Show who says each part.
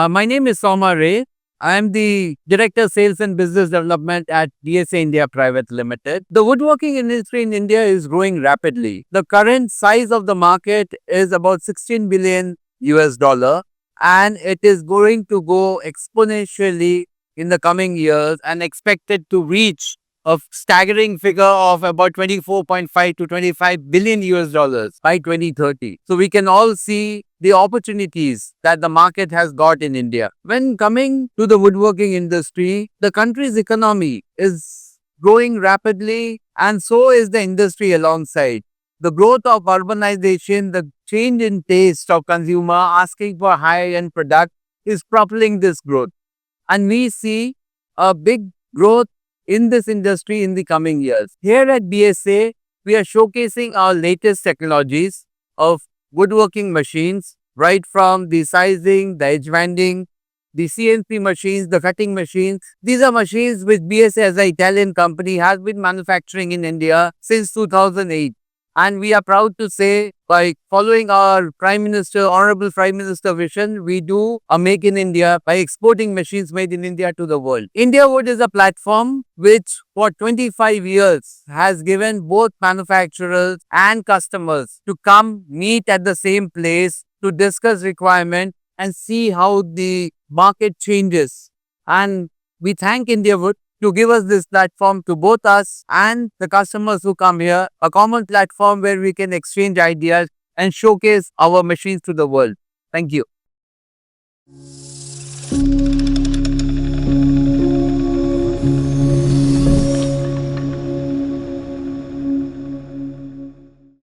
Speaker 1: My name is Souma Ray. I am the Director Sales and Business Development at BIESSE India Private Limited. The woodworking industry in India is growing rapidly. The current size of the market is about 16 billion US dollar, and it is going to go exponentially in the coming years and expected to reach a staggering figure of about 24.5 to 25 billion US dollars by 2030. So we can all see the opportunities that the market has got in India. When coming to the woodworking industry, the country's economy is growing rapidly, and so is the industry alongside. The growth of urbanization, the change in taste of consumer asking for high-end product is propelling this growth. And we see a big growth in this industry in the coming years. Here at BSA, we are showcasing our latest technologies of woodworking machines, right from the sizing, the edge banding, the CNC machines, the cutting machines. These are machines which BSA as an Italian company has been manufacturing in India since 2008. And we are proud to say, by following our Prime Minister, Honorable Prime Minister vision, we do a Make in India by exporting machines made in India to the world. INDIAWOOD is a platform which for 25 years has given both manufacturers and customers to come meet at the same place to discuss requirement and see how the market changes. And we thank INDIAWOOD to give us this platform to both us and the customers who come here, a common platform where we can exchange ideas and showcase our machines to the world. Thank you.